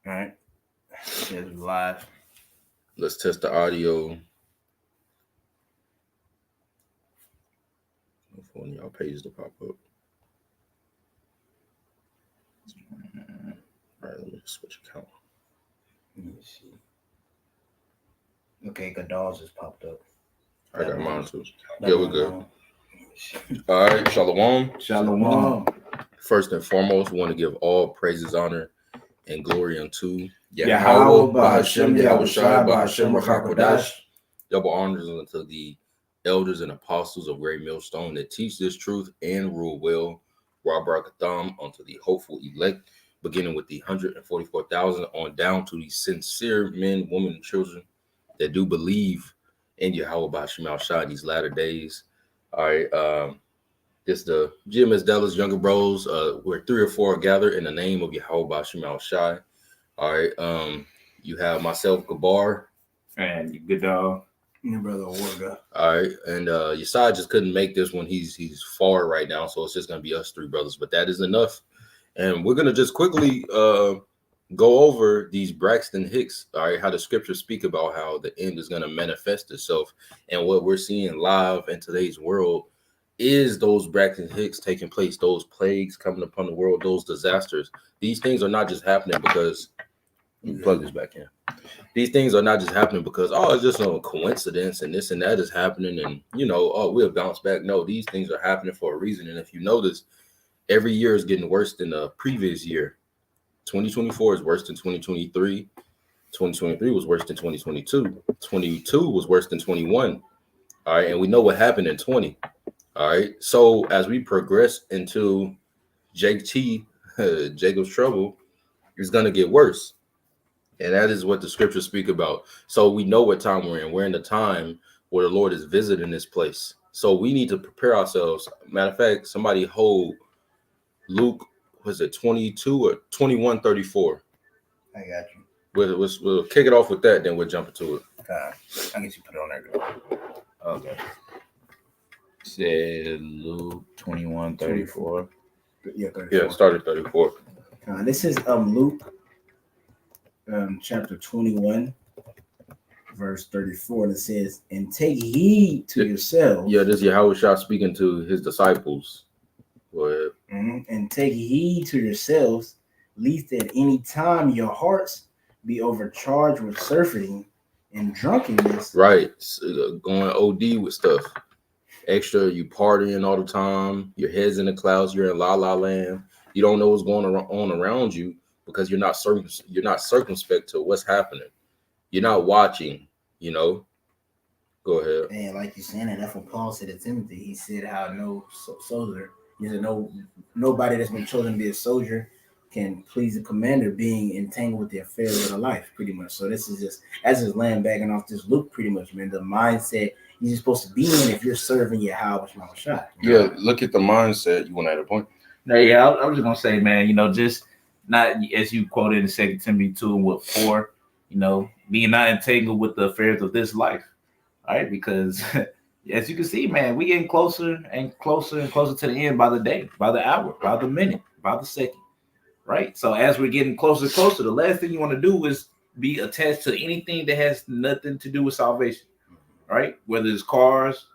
All right. It's live. Let's test the audio. For one of y'all pages to pop up. All right, let me switch account. Let me see. Okay, Godal's just popped up. I got mine too. Yeah, we're good. All right, Shalom. Shalom. First and foremost, we want to give all praises, honor, and glory unto Yahweh, Bahashem, Yahweh Yahushai, Bahashem, Bahashem, Rakakodash. Rakakodash. Double honors unto the elders and apostles of Great Millstone that teach this truth and rule well. Rabarakatham unto the hopeful elect, beginning with the 144,000 on down to the sincere men, women, and children that do believe in Yahweh Bahashem Shai these latter days. All right, this the GMS Dallas Younger Bros. Where 3 or 4 gathered in the name of Yahweh Bahashem Shai. All right, you have myself, Gabar, and you good dog. Your brother Warga. All right, and Yesai just couldn't make this one. He's far right now, so it's just gonna be us 3 brothers. But that is enough, and we're gonna just quickly go over these Braxton Hicks. All right, how the scriptures speak about how the end is gonna manifest itself, and what we're seeing live in today's world is those Braxton Hicks taking place, those plagues coming upon the world, those disasters. These things are not just happening because plug this back in. These things are not just happening because, it's just a coincidence and this and that is happening and, we'll bounce back. No, these things are happening for a reason. And if you notice, every year is getting worse than the previous year. 2024 is worse than 2023. 2023 was worse than 2022. 22 was worse than 21. All right. And we know what happened in 20. All right. So as we progress into Jacob's trouble, it's going to get worse. And that is what the scriptures speak about. So we know what time we're in. We're in the time where the Lord is visiting this place. So we need to prepare ourselves. Matter of fact, somebody hold Luke, was it 22 or 21:34? I got you. We'll kick it off with that, then we'll jump into it. Okay. I guess you put it on there. Okay. Said Luke 21:34. Yeah, 34. Yeah, start at 34. This is Luke chapter 21, verse 34, and it says, "And take heed to yourselves." Yeah, this is Yahweh speaking to his disciples. Go ahead. And take heed to yourselves, lest at any time your hearts be overcharged with surfeiting and drunkenness. Right, going OD with stuff. Extra, you partying all the time. Your head's in the clouds. You're in la la land. You don't know what's going on around you because you're not circumspect to what's happening. You're not watching. Go ahead. And like you're saying, that's what Paul said to Timothy. He said how no soldier, he said nobody that's been chosen to be a soldier can please the commander being entangled with the affairs of the life, pretty much. So this is just as his land backing off this Luke, pretty much, man. The mindset you're supposed to be in if you're serving your Yahweh Shai. Yeah, look at the mindset. You want to add a point? No, yeah, I was just gonna say, man, just not as you quoted in 2 Timothy 2:4, being not entangled with the affairs of this life. All right, because as you can see, man, we getting closer and closer and closer to the end by the day, by the hour, by the minute, by the second. Right. So as we're getting closer and closer, the last thing you want to do is be attached to anything that has nothing to do with salvation. Right? Whether it's cars,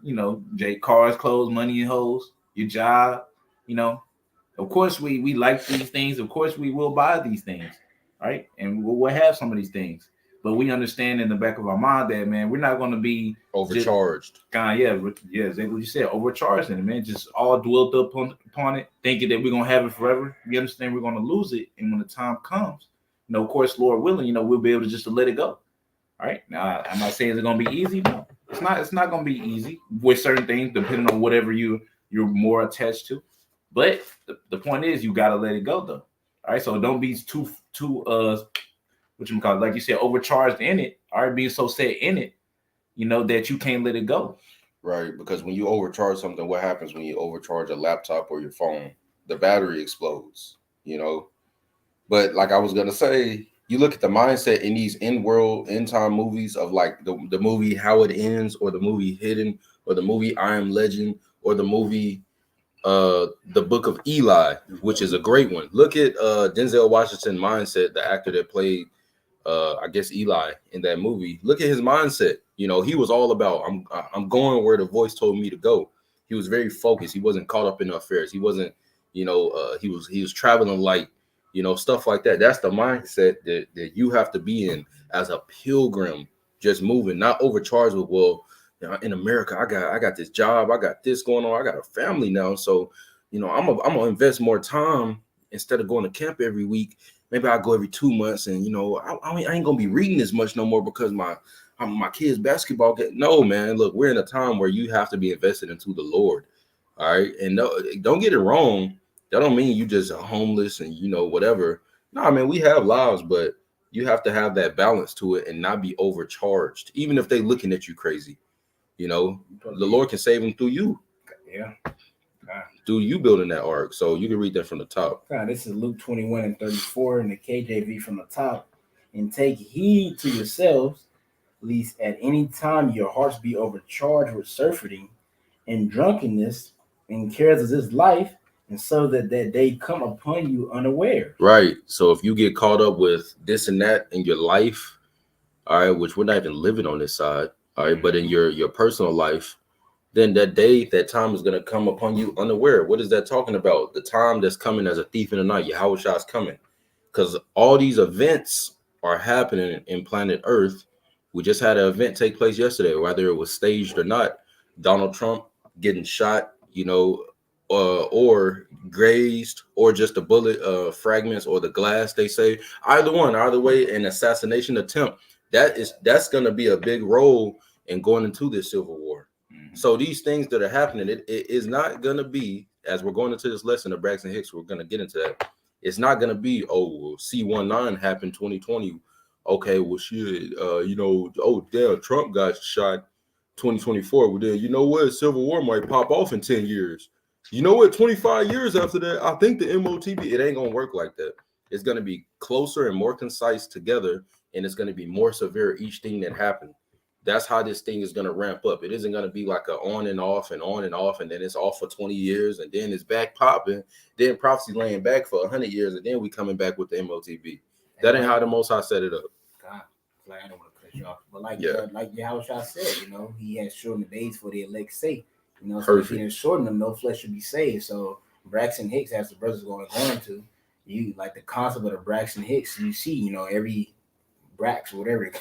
cars, clothes, money, and hoes, your job, Of course, we like these things. Of course, we will buy these things, right? And we'll have some of these things. But we understand in the back of our mind that, man, we're not going to be overcharged. Yeah, exactly what you said, overcharged in it, man. Just all dwelled up upon it, thinking that we're going to have it forever. We understand we're going to lose it. And when the time comes, of course, Lord willing, we'll be able to let it go. All right. Now, I'm not saying it's going to be easy. No, it's not going to be easy with certain things, depending on whatever you're more attached to. But the point is, you got to let it go, though. All right. So don't be too like you said, overcharged in it. All right. Being so set in it, that you can't let it go. Right. Because when you overcharge something, what happens when you overcharge a laptop or your phone? The battery explodes, But like I was going to say, you look at the mindset in these end time movies of like the movie How It Ends, or the movie Hidden, or the movie I Am Legend, or the movie the Book of Eli, which is a great one. Look at Denzel Washington mindset, the actor that played I guess Eli in that movie. Look at his mindset. You know, he was all about I'm going where the voice told me to go. He was very focused. He wasn't caught up in the affairs. He wasn't, he was traveling light, stuff like that. That's the mindset that you have to be in as a pilgrim, just moving, not overcharged with, well, in America, I got this job, I got this going on, I got a family now. So, I'm gonna invest more time instead of going to camp every week. Maybe I'll go every 2 months, and I ain't gonna be reading as much no more because my kids' basketball get. No, man, look, we're in a time where you have to be invested into the Lord. All right. And no, don't get it wrong. That don't mean you just are homeless and whatever. No, man, we have lives, but you have to have that balance to it and not be overcharged, even if they looking at you crazy. The Lord can save them through you. Yeah. Through you building that ark. So you can read that from the top. This is Luke 21:34 in the KJV from the top. And take heed to yourselves, lest at any time your hearts be overcharged with surfeiting and drunkenness and cares of this life, and so that they come upon you unaware. Right. So if you get caught up with this and that in your life, all right, which we're not even living on this side, all right, but in your personal life, then that time is going to come upon you unaware. What is that talking about? The time that's coming as a thief in the night. Yahweh is coming. Because all these events are happening in planet Earth. We just had an event take place yesterday, whether it was staged or not. Donald Trump getting shot, or grazed, or just the bullet fragments or the glass, they say. Either way, an assassination attempt. That's going to be a big role in going into this civil war. So these things that are happening, it is not going to be, as we're going into this lesson of Braxton Hicks, we're going to get into that. It's not going to be, C-19 happened 2020. Okay, well, shit, damn, Trump got shot 2024. Well, then, you know what? Civil war might pop off in 10 years. You know what? 25 years after that, I think the MOTB, it ain't going to work like that. It's going to be closer and more concise together, and it's going to be more severe each thing that happened. That's how this thing is going to ramp up. It isn't going to be like a on and off, and then it's off for 20 years, and then it's back popping. Then prophecy laying back for 100 years, and then we coming back with the MOTB. That ain't how the Most High set it up. God, I don't want to cut you off, but like Yahweh said, He has shortened the days for the elect's sake. So if He didn't shorten them, no flesh should be saved. So Braxton Hicks, as the brothers going to, you like the concept of the Braxton Hicks. You see, every Brax, whatever,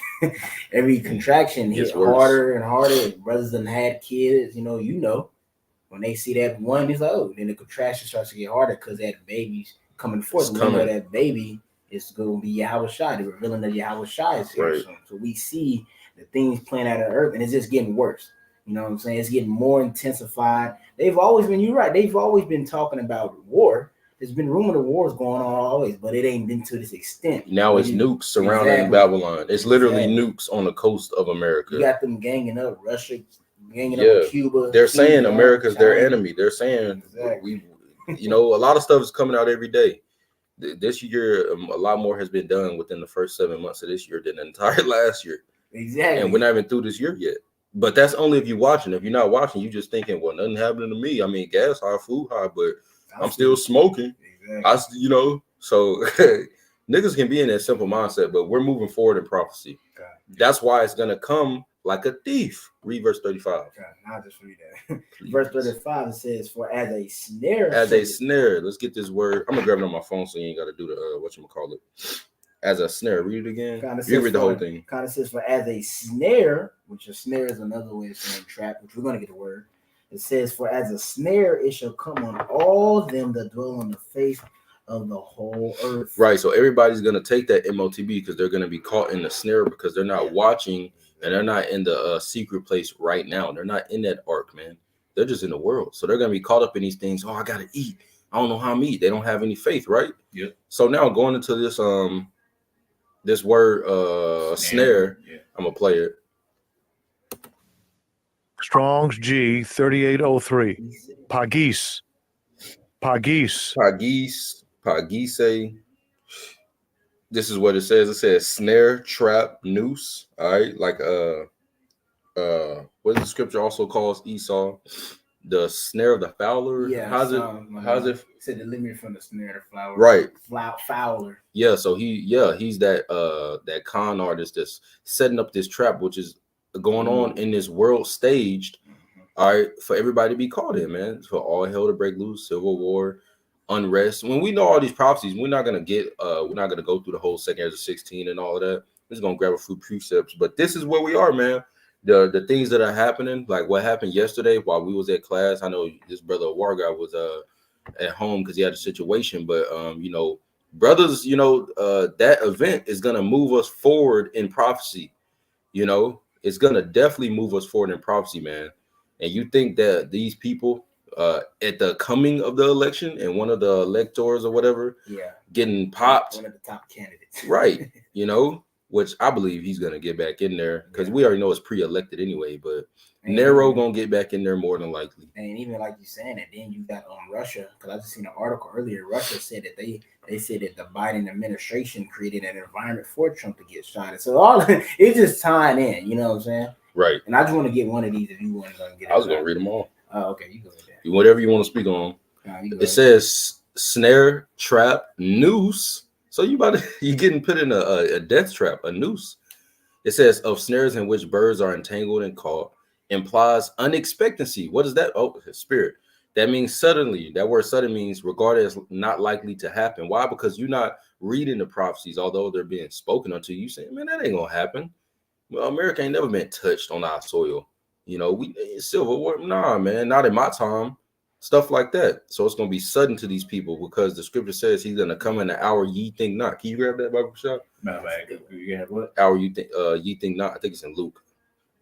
every contraction hits harder and harder. Brothers done had kids, when they see that one, it's like, then the contraction starts to get harder because that baby's coming forth. That baby is going to be Yahweh Shai, the revealing of Yahweh Shai is here. Right. So we see the things playing out of the earth, and it's just getting worse. You know what I'm saying? It's getting more intensified. They've always been talking about war. There's been rumor of wars going on always, but it ain't been to this extent. Now it's nukes surrounding Babylon. It's literally nukes on the coast of America. You got them ganging up Russia, ganging up Cuba. They're saying America's their enemy. They're saying a lot of stuff is coming out every day. This year, a lot more has been done within the first 7 months of this year than the entire last year. Exactly. And we're not even through this year yet. But that's only if you're watching. If you're not watching, you're just thinking, well, nothing happening to me. I mean, gas high, food high, but I'm still smoking. Exactly. So niggas can be in that simple mindset, but we're moving forward in prophecy. God. That's why it's gonna come like a thief. Read verse 35. God, I'll just read that. Verse 35, it says, "For as a snare." Let's get this word. I'm gonna grab it on my phone so you ain't gotta do the whatchamacallit. As a snare. Read it again. You read the whole thing. Kind of says, "For as a snare," which a snare is another way of saying trap, which we're gonna get the word. It says, "For as a snare it shall come on all them that dwell on the face of the whole earth." Right. So everybody's going to take that MOTB because they're going to be caught in the snare because they're not watching and they're not in the secret place right now. They're not in that ark, man. They're just in the world. So they're going to be caught up in these things. Oh, I got to eat. I don't know how I'm eat. They don't have any faith, right? Yeah. So now going into this word snare, I'm going to play it. Strong's G 3803. Pagis. This is what it says. It says snare, trap, noose. All right, like what the scripture also calls Esau. the snare of the fowler. Yeah, How's it? Said deliver me from the snare of the flower. Right. Fowler. Yeah, so he's that con artist that's setting up this trap, which is going on in this world staged. All right, for everybody to be caught in, man. For all hell to break loose, civil war, unrest. When we know all these prophecies, we're not gonna go through the whole second Ezra 16 and all of that. We're just gonna grab a few precepts. But this is where we are, man. The things that are happening, like what happened yesterday while we was at class. I know this brother Warga was at home because he had a situation, but brothers, that event is gonna move us forward in prophecy. It's gonna definitely move us forward in prophecy, man. And you think that these people at the coming of the election and one of the electors or whatever, getting popped, one of the top candidates, right? Which I believe he's gonna get back in there because we already know it's pre-elected anyway. But Nero gonna get back in there more than likely. And even like you saying that, then you got Russia, because I just seen an article earlier. Russia said that they said that the Biden administration created an environment for Trump to get shot. So all it's just tying in, you know what I'm saying? Right. And I just want to get one of these if you want to get it. I was gonna read them all. Oh, okay, you go with that. Whatever you want to speak on. It says snare, trap, noose. So you getting put in a death trap, a noose. It says of snares in which birds are entangled and caught, implies unexpectancy. What is that? Oh, spirit. That means suddenly. That word sudden means regarded as not likely to happen. Why? Because you're not reading the prophecies, although they're being spoken unto you. Saying, man, that ain't gonna happen. Well, America ain't never been touched on our soil. We Civil War. Nah, man, not in my time. Stuff like that. So it's gonna be sudden to these people because the scripture says he's gonna come in an hour ye think not. Can you grab that Bible shop? No, man. You have what? Hour ye think not. I think it's in Luke.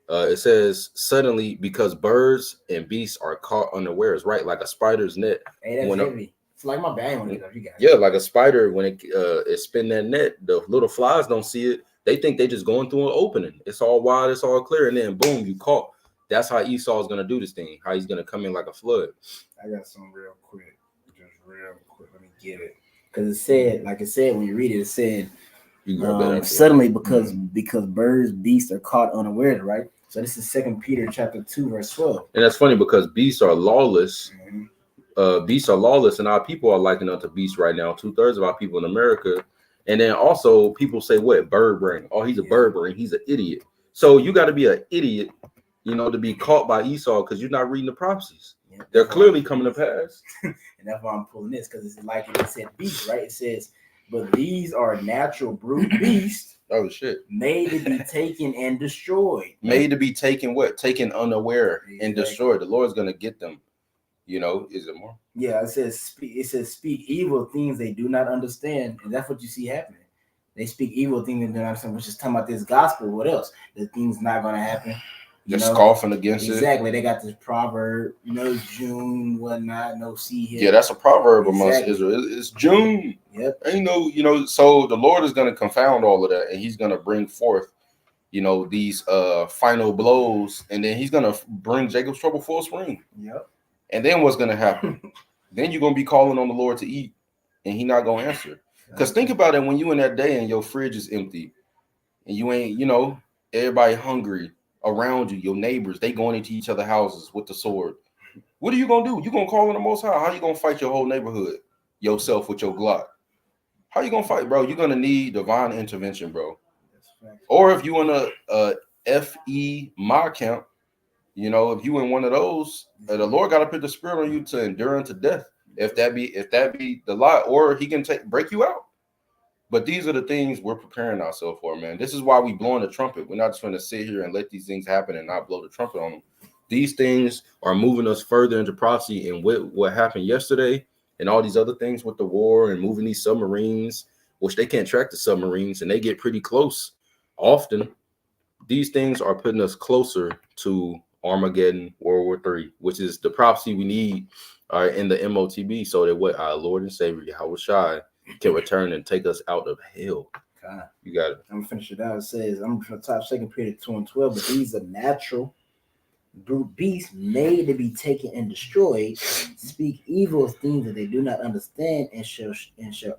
It says suddenly because birds and beasts are caught unawares, right? Like a spider's net. Hey, that's heavy. It's like my bag when it up. You got it. Yeah, like a spider when it spin that net, the little flies don't see it. They think they just going through an opening. It's all wide, it's all clear, and then boom, you caught. That's how Esau is gonna do this thing. How he's gonna come in like a flood. I got some real quick. Just real quick. Let me get it. Because it said when you read it, it said suddenly because birds, beasts are caught unawares, right? So this is 2 Peter chapter 2, verse 12. And that's funny because beasts are lawless. Beasts are lawless, and our people are likened unto beasts right now. 2/3 of our people in America. And then also people say, what? Bird brain. Oh, he's a bird brain. He's an idiot. So you got to be an idiot, to be caught by Esau because you're not reading the prophecies. Yeah, they're clearly coming to pass. And that's why I'm pulling this, because it's like it said beast, right? It says, but these are natural brute beasts. Oh, shit. Made to be taken and destroyed. Made to be taken what? Taken unaware and destroyed. The Lord's going to get them. Is it more? Yeah, it says speak evil things they do not understand. And that's what you see happening. They speak evil things they do not understand, which is talking about this gospel. What else? The thing's not going to happen. They're scoffing against it. Exactly. They got this proverb, no June, whatnot, no sea here. Yeah, that's a proverb amongst Israel. It's June. Yep. Ain't so the Lord is going to confound all of that, and he's going to bring forth, these final blows, and then he's going to bring Jacob's trouble full spring. Yep. And then what's going to happen? Then you're going to be calling on the Lord to eat, and he's not going to answer. Because think about it, when you in that day and your fridge is empty, and you ain't, everybody hungry around you, your neighbors, they going into each other's houses with the sword. What are you going to do? You going to call on the Most High? How you going to fight your whole neighborhood yourself with your Glock? How you going to fight, bro? You're going to need divine intervention, bro. Or if you in a FE my camp, if you in one of those, the Lord got to put the spirit on you to endure unto death. If that be the lie, or he can break you out. But these are the things we're preparing ourselves for, man. This is why we blowing the trumpet. We're not just going to sit here and let these things happen and not blow the trumpet on them. These things are moving us further into prophecy, and what happened yesterday and all these other things with the war and moving these submarines, which they can't track the submarines and they get pretty close often. These things are putting us closer to Armageddon, World War III, which is the prophecy we need in the MOTB, so that what our Lord and Savior Yahweh Shai can return and take us out of hell. God. You got it. I'm gonna finish it out. It says, I'm from the top 2 Peter 2 and 12, but these are natural brute beasts made to be taken and destroyed, speak evil things that they do not understand, and shall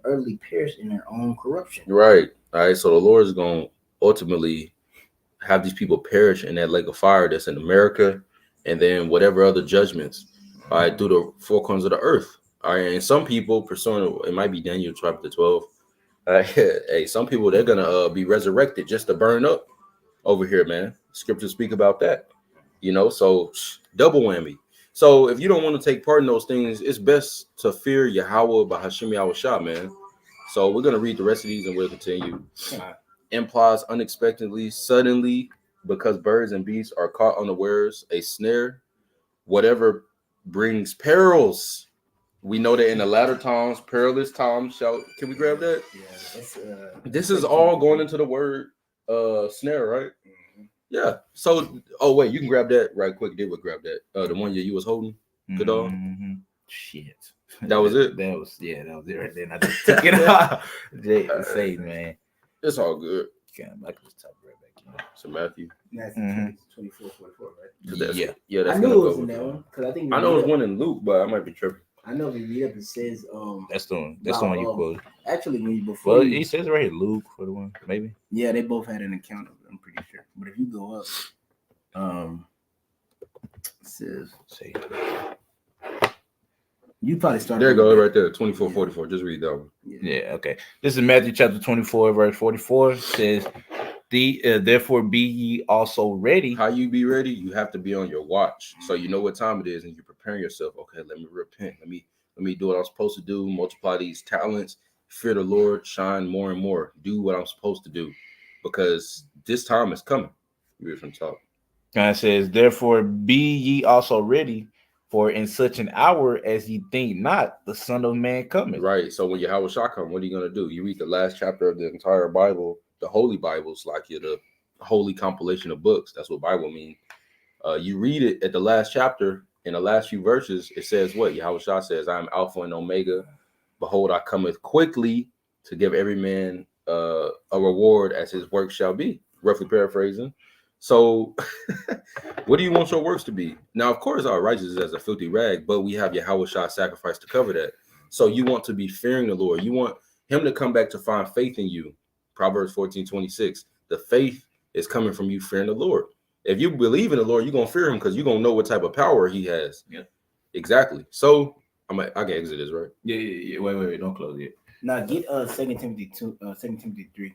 utterly perish in their own corruption. Right. All right. So the Lord is going to ultimately have these people perish in that lake of fire that's in America and then whatever other judgments, all right, through the four corners of the earth. All right, and some people pursuing it might be Daniel chapter 12. Hey, some people they're gonna be resurrected just to burn up over here, man. Scriptures speak about that, so double whammy. So if you don't want to take part in those things, it's best to fear Yahweh by Hashem Yahweh Shah, man. So we're gonna read the rest of these and we'll continue. Implies unexpectedly, suddenly, because birds and beasts are caught unawares, a snare, whatever brings perils. We know that in the latter times, perilous times shall. Can we grab that? Yeah, this is all going into the word snare, right? Mm-hmm. Yeah. So, oh wait, you can grab that right quick. Did what? Grab that? The one you was holding. Good dog. Mm-hmm. Shit. That was it. That was it right there. And I just took it off. Say, man. It's all good. I can just type right back in. So Matthew. Matthew 24:44, right? Yeah. That's I knew it was in that one because I think I know it's one in Luke, but I might be tripping. I know if you read up, it says That's the one you quoted. Actually, when you Well, he says right here Luke for the one, maybe. Yeah, they both had an account of it, I'm pretty sure. But if you go up, it says you probably started. There you go, right there, 24:44. Just read that one. Yeah, okay. This is Matthew chapter 24, verse 44. It says, therefore be ye also ready. How you be ready? You have to be on your watch, so you know what time it is, and you're preparing yourself. Okay, let me repent. Let me do what I'm supposed to do. Multiply these talents. Fear the Lord. Shine more and more. Do what I'm supposed to do, because this time is coming. You read from the top. God says, therefore be ye also ready, for in such an hour as ye think not, the Son of Man cometh. Right. So when Yahweh Shah comes, what are you gonna do? You read the last chapter of the entire Bible. The Holy Bible's like the holy compilation of books. That's what Bible means. You read it at the last chapter, in the last few verses, it says what? Yahweh Shah says, I am Alpha and Omega. Behold, I cometh quickly to give every man a reward as his work shall be. Roughly paraphrasing. So what do you want your works to be? Now, of course, our righteousness is as a filthy rag, but we have Yahweh Shah's sacrifice to cover that. So you want to be fearing the Lord. You want him to come back to find faith in you. Proverbs 14:26. The faith is coming from you fearing the Lord. If you believe in the Lord, you're going to fear him because you're going to know what type of power he has. Yeah. Exactly. So I can exit this, right? Yeah. Wait. Don't close it. Now get 2 Timothy 2, 2 Timothy 3.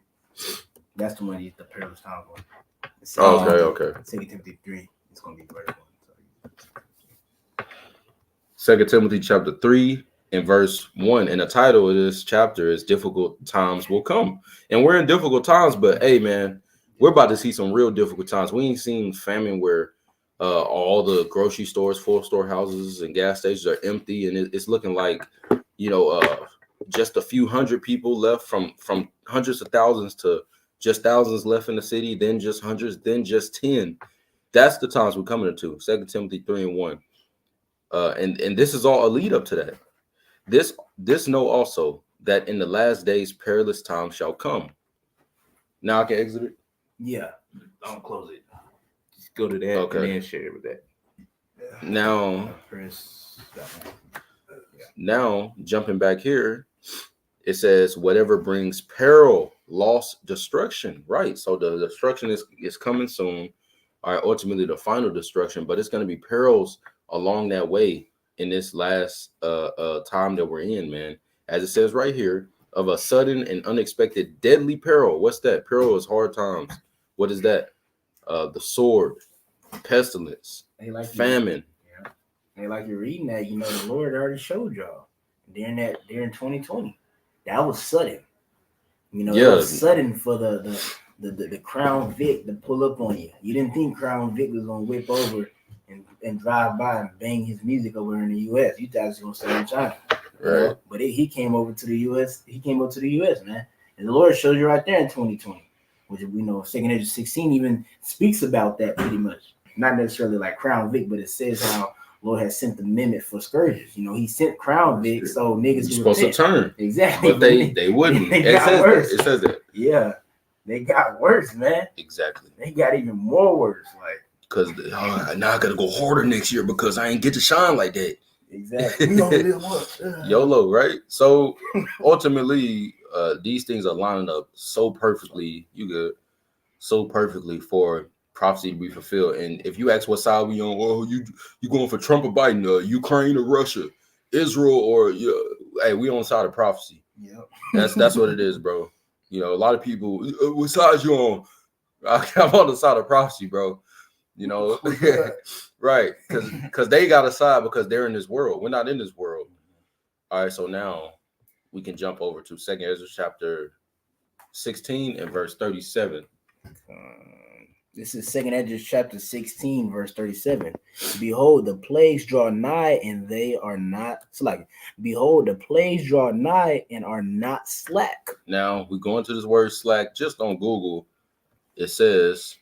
That's the one the perilous time one. Okay. 2 Timothy 3. It's going to be verse 1. 2 Timothy chapter 3 and verse 1. And the title of this chapter is Difficult Times Will Come. And we're in difficult times, but hey, man, we're about to see some real difficult times. We ain't seen famine where all the grocery stores, full storehouses, and gas stations are empty. And it's looking like, just a few hundred people left from hundreds of thousands to just thousands left in the city, then just hundreds, then just 10. That's the times we're coming into. 2 Timothy 3 and 1. And this is all a lead up to that. This know also that in the last days perilous times shall come. Now I can exit it? Yeah. Don't close it. Just go to that and then share it with that. Now, jumping back here, it says, whatever brings peril, loss, destruction. Right. So the destruction is coming soon. All right, ultimately the final destruction, but it's going to be perils along that way in this last time that we're in, man. As it says right here, of a sudden and unexpected deadly peril. What's that? Peril is hard times. What is that? The sword, pestilence, famine. And like you're reading that, the Lord already showed y'all during 2020. That was sudden. It was sudden for the Crown Vic to pull up on you. You didn't think Crown Vic was gonna whip over and drive by and bang his music over in the U.S. You thought he was gonna stay in China, right? But he came over to the U.S. He came over to the U.S., man. And the Lord showed you right there in 2020, which we know 2 Ezra 16 even speaks about that pretty much. Not necessarily like Crown Vic, but it says how Lord has sent the mimic for scourges. He sent Crown Vic so niggas supposed to turn. Exactly. But they wouldn't. It says that. Yeah. They got worse, man. Exactly. They got even more worse. Like, because now I gotta go harder next year because I ain't get to shine like that. Exactly. We only live once. YOLO, right? So ultimately, these things are lining up so perfectly. So perfectly for prophecy to be fulfilled. And if you ask what side we on, oh, you going for Trump or Biden, Ukraine or Russia, Israel or hey, we on the side of prophecy. Yep. That's what it is, bro. You know, a lot of people, what side you on? I'm on the side of prophecy, bro. You know, right? Because they got a side because they're in this world. We're not in this world. All right, so now we can jump over to 2 Ezra chapter 16 and verse 37. This is 2 Ezra chapter 16, verse 37. Behold, the plagues draw nigh, and they are not slack. Behold, the plagues draw nigh and are not slack. Now we go into this word slack just on Google. It says,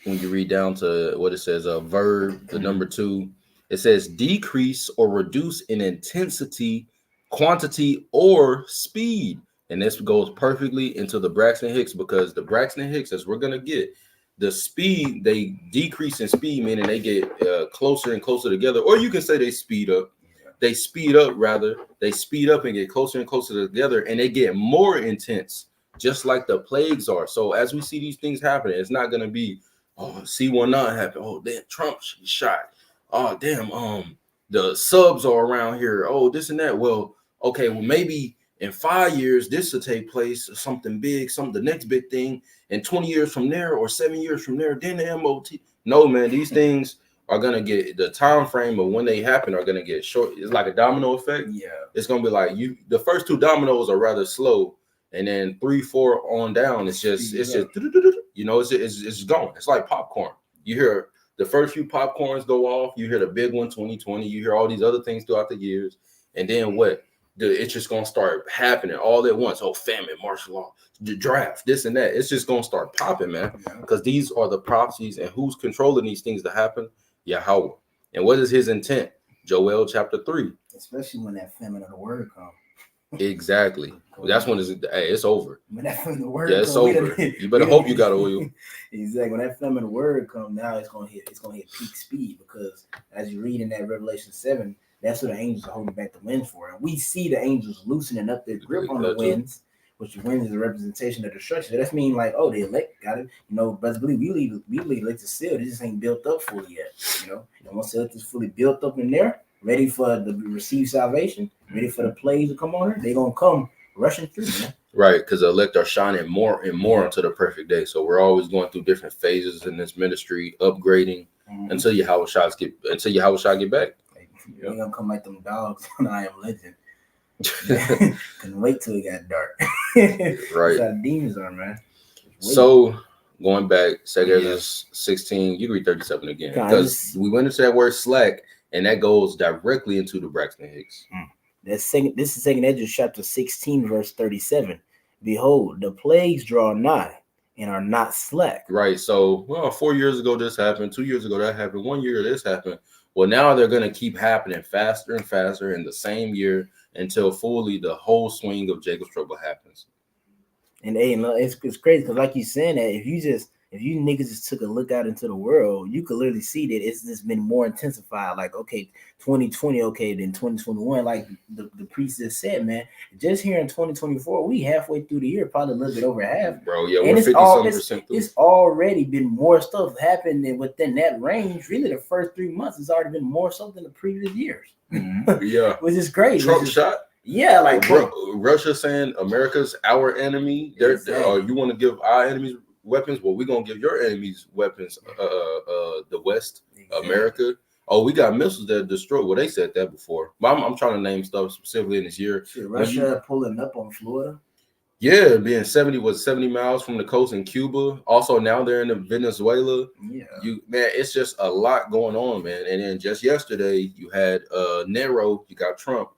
when you read down to what it says, a verb, the number 2, it says decrease or reduce in intensity, quantity, or speed. And this goes perfectly into the Braxton Hicks, because the Braxton Hicks, as we're going to get, the speed, they decrease in speed, meaning they get closer and closer together. Or you can say they speed up. They speed up, rather. They speed up and get closer and closer together, and they get more intense, just like the plagues are. So as we see these things happening, it's not going to be, oh, C-19 happened. Oh, damn, Trump shot. Oh, damn, the subs are around here. Oh, this and that. Well, okay, well, maybe in 5 years, this will take place, something big, the next big thing. And 20 years from there or 7 years from there, then the MOT. No, man, these things are going to get, the time frame of when they happen are going to get short. It's like a domino effect. Yeah. It's going to be like the first 2 dominoes are rather slow. And then 3, 4 on down, it's just, you know, it's going. It's like popcorn. You hear the first few popcorns go off. You hear the big one, 2020. You hear all these other things throughout the years. And then what? It's just going to start happening all at once. Oh, famine, martial law, the draft, this and that. It's just going to start popping, man. Because these are the prophecies, and who's controlling these things to happen? Yahweh. And what is his intent? Joel chapter 3. Especially when that famine of the word comes. Exactly. That's when it's over. When that famine of the word it's over. You better hope you got oil. Exactly. When that famine of the word comes, now it's gonna hit peak speed, because as you read in that Revelation 7, that's what the angels are holding back the winds for. And we see the angels loosening up their grip on the winds, which the wind is a representation of destruction. So that's mean like, oh, the elect got it. You know, but believe we believe elect is sealed. It just ain't built up fully yet. You know, and once the elect is fully built up in there, ready for the receive salvation, ready for the plagues to come on her, they're gonna come rushing through, man. Right, because the elect are shining more and more until the perfect day. So we're always going through different phases in this ministry, upgrading until Yahweh Shai get back. They're gonna come like them dogs on I Am Legend. Couldn't wait till it got dark. Right. That's how the demons are, man. So going back, 2 Ezra 16, you read 37 again. Because we went into that word slack, and that goes directly into the Braxton Hicks. This is 2 Ezra chapter 16, verse 37. Behold, the plagues draw nigh and are not slack. Right. So, well, 4 years ago this happened, 2 years ago that happened, 1 year this happened. Well, now they're going to keep happening faster and faster in the same year until fully the whole swing of Jacob's trouble happens. And it's crazy because, like you saying, that if you niggas just took a look out into the world, you could literally see that it's just been more intensified. Like, okay, 2020, okay, then 2021. Like the priest just said, man, just here in 2024, we halfway through the year, probably a little bit over half. Bro, yeah, we're 50-something%. It's already been more stuff happening within that range. Really, the first 3 months has already been more so than the previous years. Yeah, which is great. Trump shot. Yeah, like Russia saying America's our enemy. Exactly. You want to give our enemies weapons? Well, we're gonna give your enemies weapons. The West, exactly. America. Oh, we got missiles that destroy. Well, they said that before. But I'm trying to name stuff specifically in this year. Russia pulling up on Florida. Yeah, being 70 miles from the coast in Cuba. Also, now they're in Venezuela. Yeah, man, it's just a lot going on, man. And then just yesterday, you had Nero. You got Trump.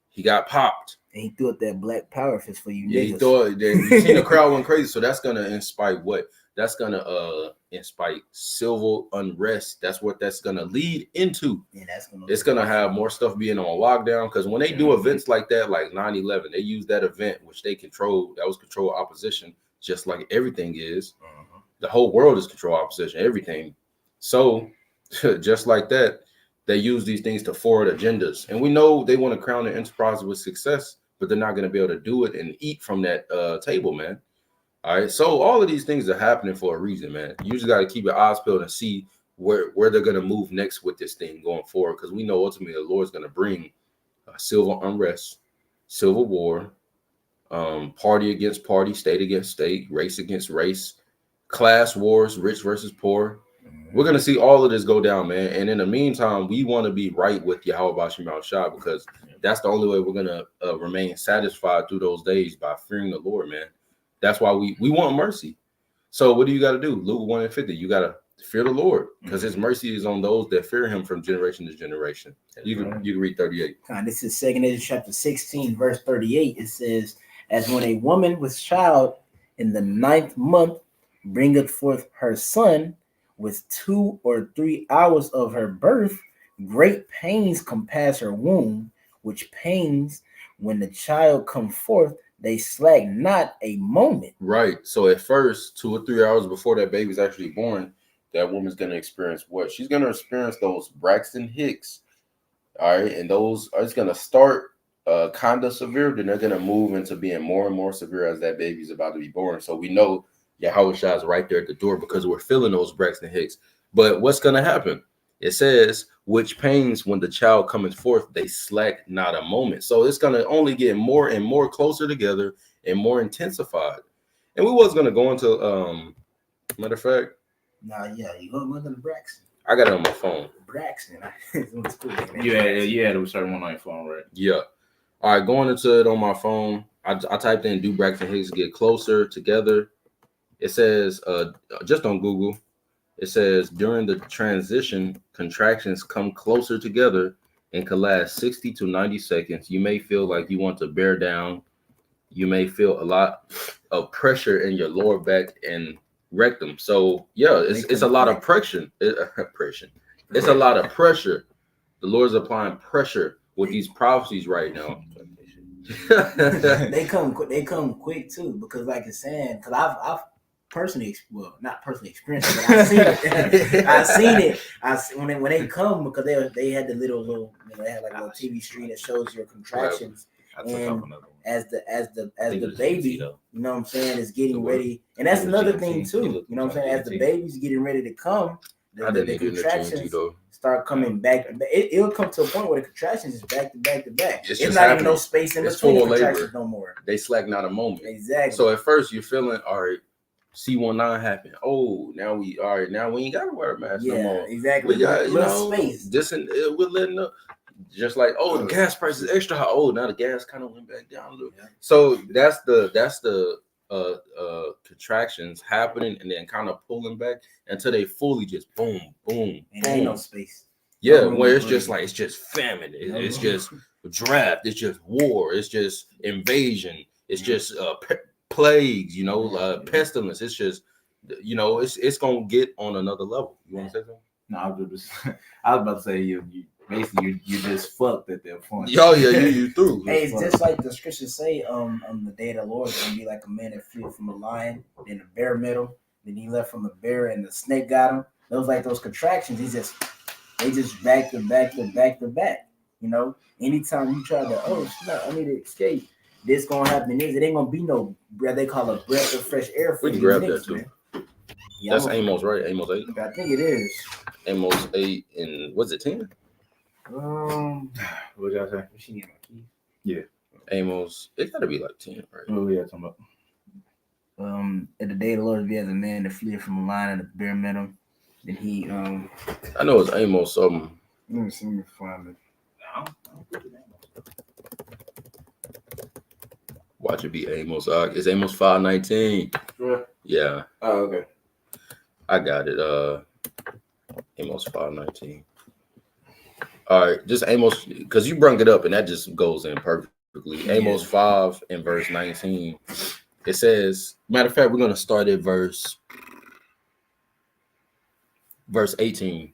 He got popped. And he threw up that black power fist for you. Yeah, niggas. He thought you seen the crowd went crazy. So that's gonna inspire what? That's gonna inspire civil unrest. That's what that's gonna lead into. Yeah, it's gonna have more stuff being on lockdown, because when they do events like that, like 9/11, they use that event which they control. That was control opposition, just like everything is. The whole world is control opposition, everything. So just like that, they use these things to forward agendas, and we know they want to crown their enterprise with success, but they're not going to be able to do it and eat from that table, man. All right. So all of these things are happening for a reason, man. You just got to keep your eyes peeled and see where they're going to move next with this thing going forward. Because we know ultimately the Lord's going to bring civil unrest, civil war, party against party, state against state, race against race, class wars, rich versus poor. We're going to see all of this go down, man. And in the meantime, we want to be right with Yahweh Bashim Shah, because that's the only way we're going to remain satisfied through those days, by fearing the Lord, man. That's why we want mercy. So what do you got to do? Luke 1:50. You got to fear the Lord, because his mercy is on those that fear him from generation to generation. You can read 38. This is 2 Ezra chapter 16, verse 38. It says, as when a woman with child in the 9th month bringeth forth her son, with 2 or 3 hours of her birth, great pains compass her womb, which pains when the child come forth, they slack not a moment. Right. So at first, 2 or 3 hours before that baby's actually born, that woman's going to experience what? She's going to experience those Braxton Hicks. All right. And those are going to start kind of severe. Then they're going to move into being more and more severe as that baby's about to be born. So we know Yahweh Shah is right there at the door, because we're feeling those Braxton Hicks. But what's going to happen? It says, which pains when the child cometh forth, they slack not a moment. So it's going to only get more and more closer together and more intensified. And we was going to go into, matter of fact, you go to Braxton. I got it on my phone. Braxton. You had a certain one on your phone, right? Yeah. All right, going into it on my phone, I typed in, do Braxton Hicks get closer together? It says, just on Google, it says, during the transition, contractions come closer together and can last 60 to 90 seconds. You may feel like you want to bear down. You may feel a lot of pressure in your lower back and rectum. So, yeah, it's a lot of pressure. It's a lot of pressure. The Lord's applying pressure with these prophecies right now. they come quick too, because like it's saying, because I've personally, well, not personally experienced it, but I've seen it. I've seen it. When they come, because they had the little they had like a little TV screen that shows your contractions, and as the baby, you know what I'm saying, is getting ready, and that's another thing too. You know what I'm saying, as the baby's getting ready to come, the contractions start coming back. It'll come to a point where the contractions is back to back to back. It's not even no space in between the contractions no more. They slack not a moment. Exactly. So at first you're feeling, all right, C19 happened. Oh, now we ain't gotta wear a mask no more. Exactly. We got space. We're letting up. Just like, the gas price is extra high. Oh, now the gas kind of went back down a little. Yeah. So that's the contractions happening and then kind of pulling back until they fully just boom, boom, and ain't no space. Yeah, where it's just like, it's just famine. It's just draft. It's just war. It's just invasion. It's just plagues, pestilence. It's just, it's gonna get on another level. You want to say something? No, I was about to say you basically you just fucked at that point. You through. Hey, it's just like the scriptures say, on the day of the Lord is gonna be like a man that fled from a lion, then a bear met him, then he left from a bear and the snake got him. Those like those contractions, they just back to back to back to back. Anytime you try to, I need to escape, this gonna happen. It ain't gonna be no breath. They call it breath of fresh air. We can grab that too. Yeah, that's Amos, right? Amos 8. I think it is. Amos 8 and what's it, 10? What y'all say? She need my keys. Yeah. Amos, it gotta be like 10, right? Oh yeah, talking about. At the day of the Lord be as a man that fled from a lion and the bear met him. Then he I know it's Amos something. Let me find it. Watch it be Amos. It's Amos 5:19. Sure. Yeah. Oh, okay. I got it. Amos 5:19. All right, just Amos, because you brung it up and that just goes in perfectly. Yeah. Amos 5 and verse 19. It says, matter of fact, we're gonna start at verse 18.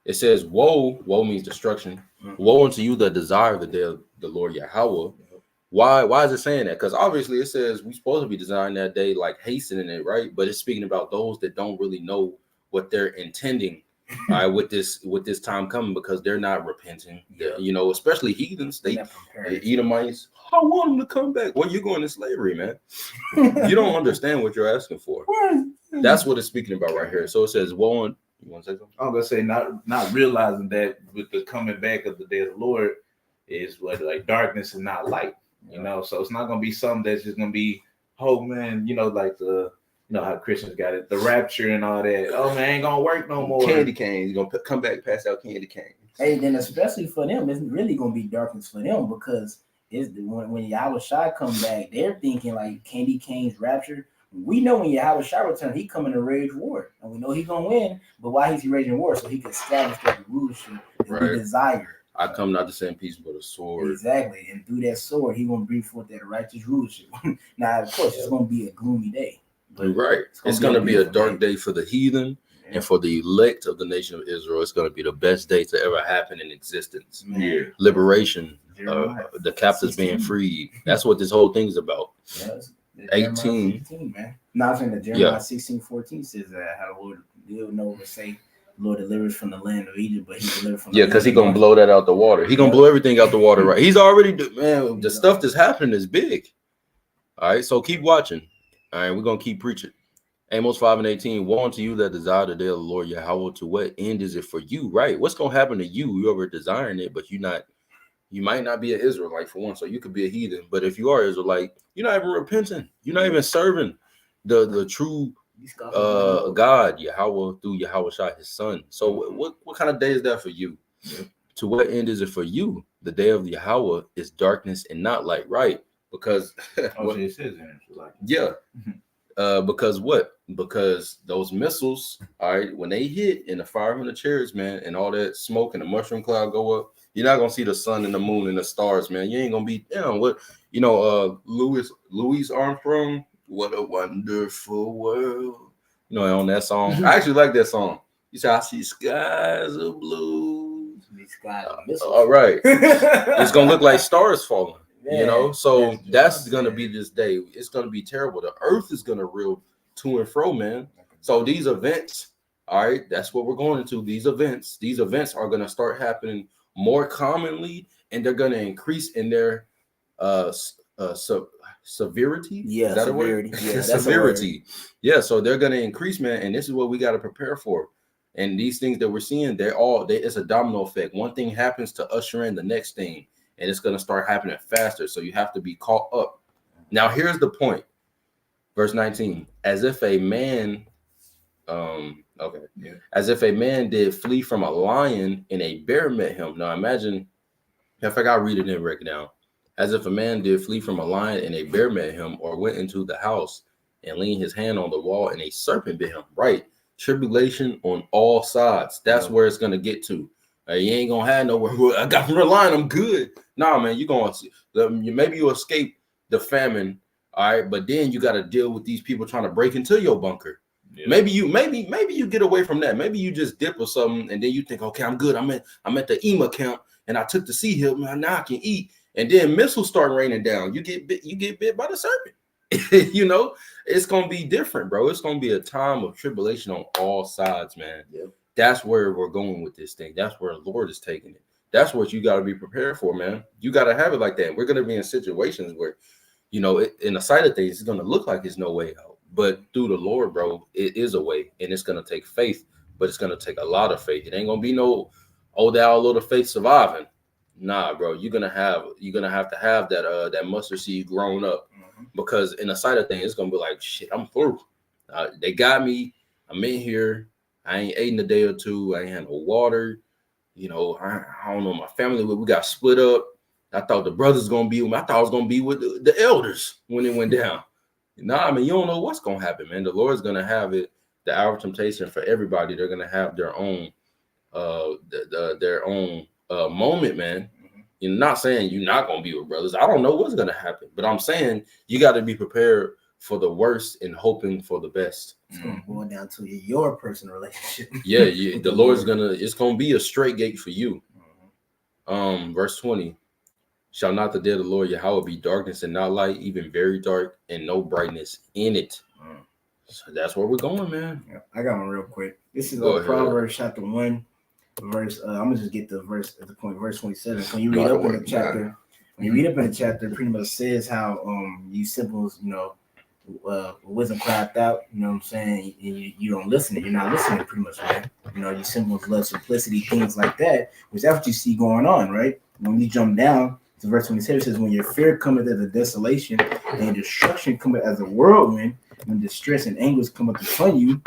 It says, woe means destruction. Woe unto you that desire the day of the Lord Yahweh. Why is it saying that? Because obviously it says we're supposed to be designing that day, like hastening it, right? But it's speaking about those that don't really know what they're intending All right, with this time coming, because they're not repenting. You know, especially heathens. They Edomites. I want them to come back. Well, you're going to slavery, man. You don't understand what you're asking for. That's what it's speaking about right here. So it says, "Woe on." You want to say something? I'm gonna say not realizing that with the coming back of the day of the Lord is what like darkness and not light. You know, so it's not gonna be something that's just gonna be, oh man, you know, like the how Christians got it, the rapture and all that. Oh man, ain't gonna work no more. Candy canes, you're gonna come back, pass out candy canes. Hey, then especially for them, it's really gonna be darkness for them because it's when Yahweh Shai come back, they're thinking like candy canes rapture. We know when Yahweh Shai return, he coming to rage war, and we know he's gonna win. But why is he raging war? So he can establish that rulership that we desire. I come not to send peace but a sword. Exactly, and through that sword, he gonna bring forth that righteous rulership. Now, of course, it's gonna be a gloomy day. Right, it's gonna be a dark day for the heathen. And for the elect of the nation of Israel, it's going to be the best day to ever happen in existence. Man. Liberation, the captives being freed. That's what this whole thing's about. 18. 15, man. Now, I think that Jeremiah 16:14 says that how the Lord will know say, Lord delivers from the land of Egypt, but he delivered from the because he's going to blow that out the water. He's going to blow everything out the water, right? He's already, man, the stuff that's happening is big. All right, so keep watching. All right, we're going to keep preaching. Amos 5:18, woe unto you that desire the day of the Lord Yahweh, to what end is it for you? Right. What's gonna happen to you? You ever desiring it, but you might not be an Israelite for one. So you could be a heathen. But if you are Israelite, you're not even repenting. You're not even serving the true God, Yahweh, through Yahweh Shai, his son. So what kind of day is that for you? Yeah. To what end is it for you? The day of Yahweh is darkness and not light, right? Because it says like, yeah. Because what? Because those missiles, all right, when they hit in the 500 chariots, man, and all that smoke and the mushroom cloud go up, you're not gonna see the sun and the moon and the stars, man. You ain't gonna be down. What Louis Armstrong, what a wonderful world. You know, on that song. I actually like that song. You say, I see skies of blue. These skies are missiles. All right. It's gonna look like stars falling. You know, so that's gonna be this day. It's gonna be terrible. The earth is gonna reel to and fro, man. So these events, all right, that's what we're going into. These events are gonna start happening more commonly, and they're gonna increase in their severity. Yeah, severity. Yeah, severity. Yeah, so they're gonna increase, man, and this is what we got to prepare for. And these things that we're seeing, it's a domino effect. One thing happens to usher in the next thing. And it's going to start happening faster. So you have to be caught up. Now, here's the point. Verse 19. As if a man, as if a man did flee from a lion and a bear met him. Now, imagine, if I got to read it and break it down. As if a man did flee from a lion and a bear met him, or went into the house and leaned his hand on the wall and a serpent bit him. Right. Tribulation on all sides. That's where it's going to get to. You ain't gonna have nowhere. I got from the line. I'm good. Nah, man, you're gonna maybe you escape the famine, all right, but then you got to deal with these people trying to break into your bunker. Yeah. Maybe you get away from that. Maybe you just dip or something, and then you think, okay, I'm good. I'm at the EMA camp, and I took the sea hill. Man, now I can eat. And then missiles start raining down. You get bit by the serpent. You know, it's gonna be different, bro. It's gonna be a time of tribulation on all sides, man. Yep. That's where we're going with this thing. That's where the Lord is taking it. That's what you got to be prepared for, man. You got to have it like that. We're going to be in situations where, you know, in the sight of things, it's going to look like there's no way out. But through the Lord, bro, it is a way. And it's going to take faith, but it's going to take a lot of faith. It ain't going to be no, thou little faith surviving. Nah, bro, you're going to have to have that mustard seed grown up. Because in the sight of things, it's going to be like, shit, I'm through. They got me. I'm in here. I ain't ate in a day or two. I ain't had no water. You know, I don't know. My family, we got split up. I thought the brothers going to be with me. I thought I was going to be with the elders when it went down. Nah, I mean, you don't know what's going to happen, man. The Lord's going to have it, the hour of temptation for everybody. They're going to have their own moment, man. You're not saying you're not going to be with brothers. I don't know what's going to happen. But I'm saying you got to be prepared for the worst and hoping for the best. It's going to boil down to your personal relationship. Yeah, the Lord's it's going to be a straight gate for you. Verse 20, shall not the day of the Lord Yahweh be darkness and not light, even very dark, and no brightness in it. So that's where we're going, man. Yeah, I got one real quick. This is Go ahead. Proverbs chapter 1, verse. I'm gonna just get the verse at the point, verse 27. When you read Not up in the the chapter, when you read up in the chapter, it pretty much says how you simples, wisdom cried out. You know what I'm saying? And you don't listen. You're not listening, pretty much, man. You simples love simplicity, things like that. Which that's what you see going on, right? When you jump down to verse 27, it says, "When your fear cometh as a desolation, and destruction cometh as a whirlwind, when distress and anguish cometh upon you."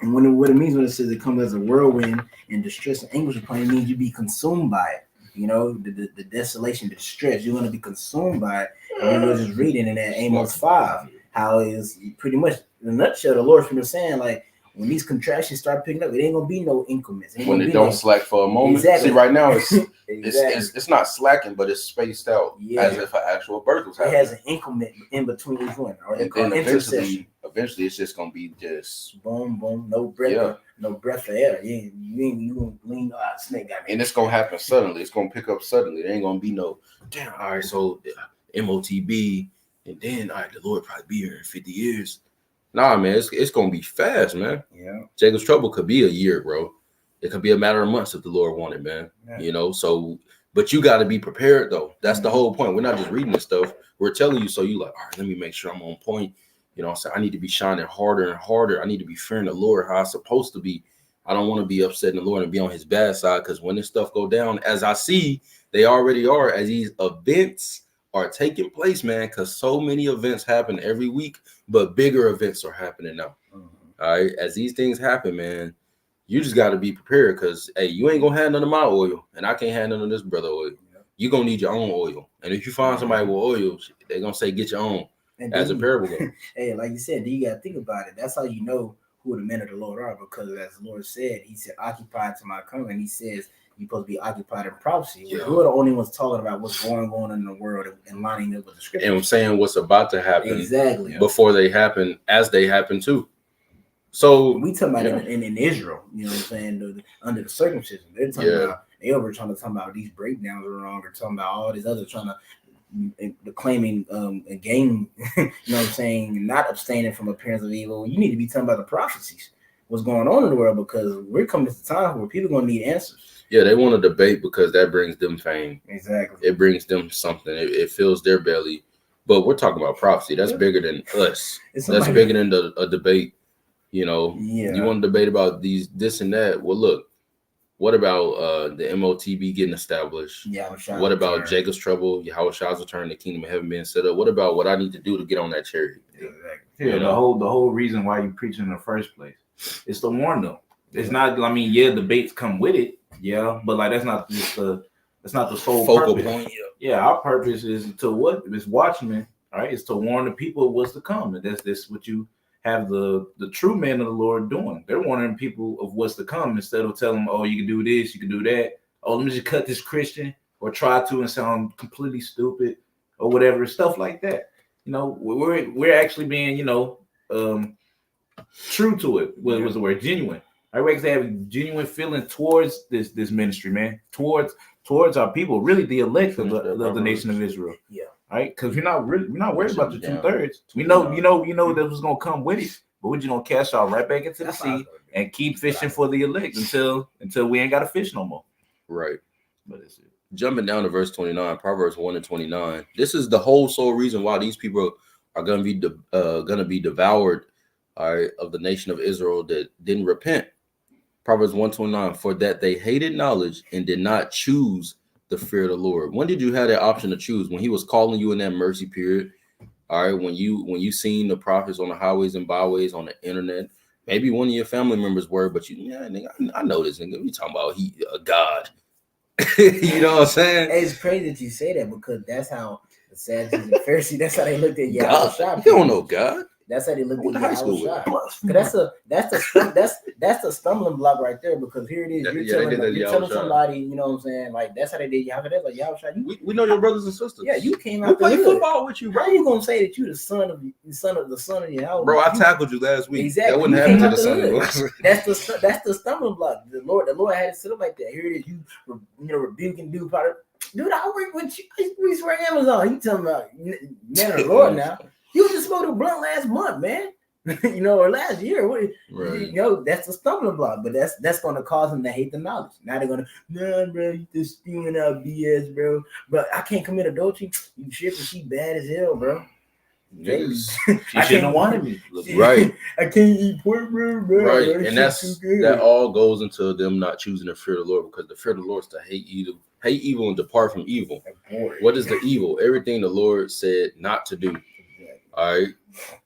And what it means when it says it comes as a whirlwind and distress and anguish upon you, means you be consumed by it. The desolation, the distress, you're going to be consumed by it. And we were just reading in that Amos 5, how it is pretty much, in a nutshell, the Lord's pretty much saying, like, when these contractions start picking up, it ain't going to be no increments. When it don't slack for a moment. Exactly. See, right now, it's exactly. it's not slacking, but it's spaced out as if an actual birth was happening. It has an increment in between each one. Or And then eventually, it's just going to be just boom, boom, no breath. No breath of air. You won't lean out. Snake got me. And it's gonna happen suddenly. It's gonna pick up suddenly. There ain't gonna be no damn. All right, so MOTB, and then all right, the Lord probably be here in 50 years. Nah, man, it's gonna be fast, man. Yeah. Jacob's trouble could be a year, bro. It could be a matter of months if the Lord wanted, man. Yeah. So but you got to be prepared though. That's the whole point. We're not just reading this stuff. We're telling you, so you like, all right, let me make sure I'm on point. I need to be shining harder and harder. I need to be fearing the Lord how I'm supposed to be. I don't want to be upsetting the Lord and be on his bad side, because when this stuff go down, as I see, they already are, as these events are taking place, man, because so many events happen every week, but bigger events are happening now. All right. As these things happen, man, you just got to be prepared, because, hey, you ain't going to have none of my oil, and I can't have none of this brother oil. You're going to need your own oil. And if you find somebody with oil, they're going to say, get your own. And as a parable goes. Hey, like you said, you got to think about it. That's how you know who the men of the Lord are, because as the Lord said, he said, occupy to my coming. He says, you're supposed to be occupied in prophecy. Yeah. Who are the only ones talking about what's going on in the world and lining up with the scripture? And I'm saying what's about to happen exactly before they happen, as they happen too. So we talking about in Israel, you know what I'm saying, under the circumcision. They're talking about, they over trying to talk about these breakdowns are wrong, or talking about all these other trying to claiming a gain, you know what I'm saying, not abstaining from appearance of evil. You need to be talking about the prophecies, what's going on in the world, because we're coming to the time where people are going to need answers. Yeah, they want to debate because that brings them fame. Exactly. It brings them something. It fills their belly. But we're talking about prophecy. That's bigger than us. That's bigger than a debate. You want to debate about this and that. Well, look, what about the MOTB getting established? What about Jacob's trouble? Yahweh's return, the kingdom of heaven being set up? What about what I need to do to get on that chariot? Exactly. Yeah, the whole reason why you preach in the first place is to warn them. It's not. I mean, debates come with it. Yeah, but like that's not the sole focal purpose. Point. Yeah, our purpose is to what? It's watchmen. All right, it's to warn the people of what's to come, and that's what you have the true men of the Lord doing. They're warning people of what's to come instead of telling them, oh, you can do this, you can do that. Oh, let me just cut this Christian, or try to and sound completely stupid or whatever, stuff like that. We're actually being, true to it. What was the word? Genuine. We actually have genuine feeling towards this ministry, man, towards our people, really the elect of the nation of Israel. Yeah. Right, because we're not worried about the 2/3. We know that was gonna come with it, but we're just gonna cast y'all right back into the sea and keep fishing for the elect until we ain't gotta fish no more. Right. But it's it. Jumping down to verse 29, Proverbs 1:29. This is the whole sole reason why these people are gonna be devoured, all right, of the nation of Israel that didn't repent. Proverbs 1:29. For that they hated knowledge and did not choose the fear of the Lord. When did you have that option to choose? When he was calling you in that mercy period, all right, when you seen the prophets on the highways and byways on the internet, maybe one of your family members were, but nigga, I know this nigga. We talking about a God. You know what I'm saying? It's crazy that you say that, because that's how the Sadducees and Pharisees, that's how they looked at Yahweh. You don't know God. That's how they looked at Yahweh. That's the stumbling block right there, because here it is. You're telling somebody, you know what I'm saying? Like, that's how they did Yahweh. That's like Yahweh. We know your brothers and sisters. Yeah, you came out. We play football with you, bro. How you gonna say that you the son of Yahweh? Bro, I tackled you last week. Exactly. That wouldn't happen to the son. That's the stumbling block. The Lord had it set up like that. Here it is. You rebuking dude. Dude, I work with you. We swear Amazon. You talking about man of the Lord now? You just smoked a blunt last month, man. or last year. Right. That's a stumbling block, but that's going to cause them to hate the knowledge. Now they're going to, nah, bro, you just spewing out BS, bro. But I can't commit adultery. You tripping? She bad as hell, bro. Niggas. She shouldn't have wanted me. Right. I can't eat pork, bro. Right. Bro, And that all goes into them not choosing the fear of the Lord, because the fear of the Lord is to hate evil and depart from evil. What is the evil? Everything the Lord said not to do. All right.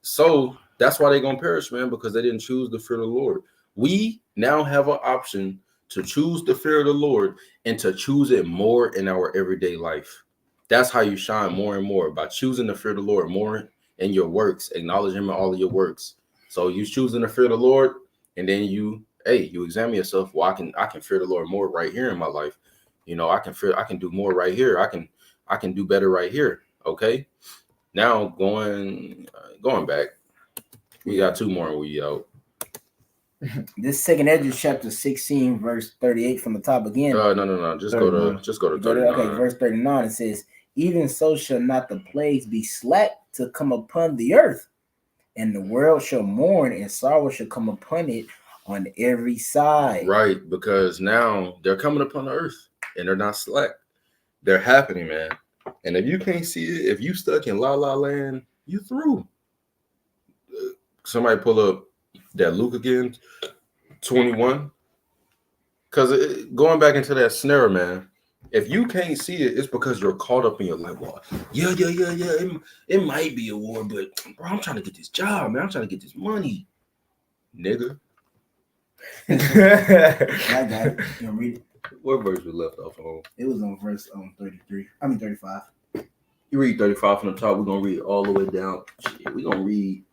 So that's why they're gonna perish, man, because they didn't choose the fear of the Lord. We now have an option to choose the fear of the Lord and to choose it more in our everyday life. That's how you shine more and more, by choosing the fear of the Lord more in your works, acknowledge him in all of your works. So you choosing the fear of the Lord, and then you examine yourself. Well, I can fear the Lord more right here in my life. I can do more right here. I can do better right here. Okay. Now going back, we got two more and we out. This second Ezra chapter 16, verse 38 from the top again. No. Just go to 39. Okay, verse 39. It says, even so shall not the plagues be slack to come upon the earth, and the world shall mourn, and sorrow shall come upon it on every side. Right, because now they're coming upon the earth, and they're not slack. They're happening, man. And if you can't see it, if you stuck in La La Land, you through. Somebody pull up that Luke again, 21. Because going back into that snare, man, if you can't see it, it's because you're caught up in your life. Well, yeah. It might be a war, but bro, I'm trying to get this job, man. I'm trying to get this money, nigga. I got it. You want to read it? What verse we left off on? It was on verse 35. You read 35 from the top. We're gonna read all the way down. Shit, we're gonna read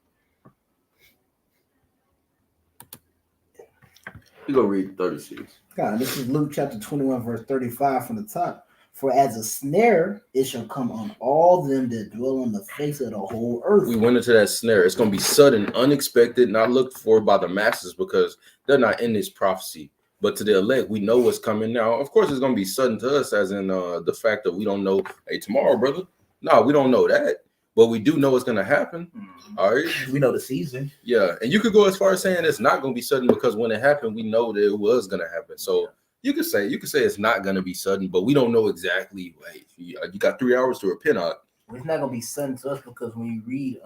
36. God, this is Luke chapter 21, verse 35 from the top. For as a snare, it shall come on all them that dwell on the face of the whole earth. We went into that snare. It's going to be sudden, unexpected, not looked for by the masses because they're not in this prophecy. But to the elect, we know what's coming now. Of course, it's going to be sudden to us, as in the fact that we don't know, hey, tomorrow, brother. No, we don't know that. But we do know it's going to happen. Mm-hmm. All right. We know the season. Yeah. And you could go as far as saying it's not going to be sudden, because when it happened, we know that it was going to happen. So you could say it's not going to be sudden, but we don't know exactly. Like, you got 3 hours to repent on. It's not going to be sudden to us, because when you read,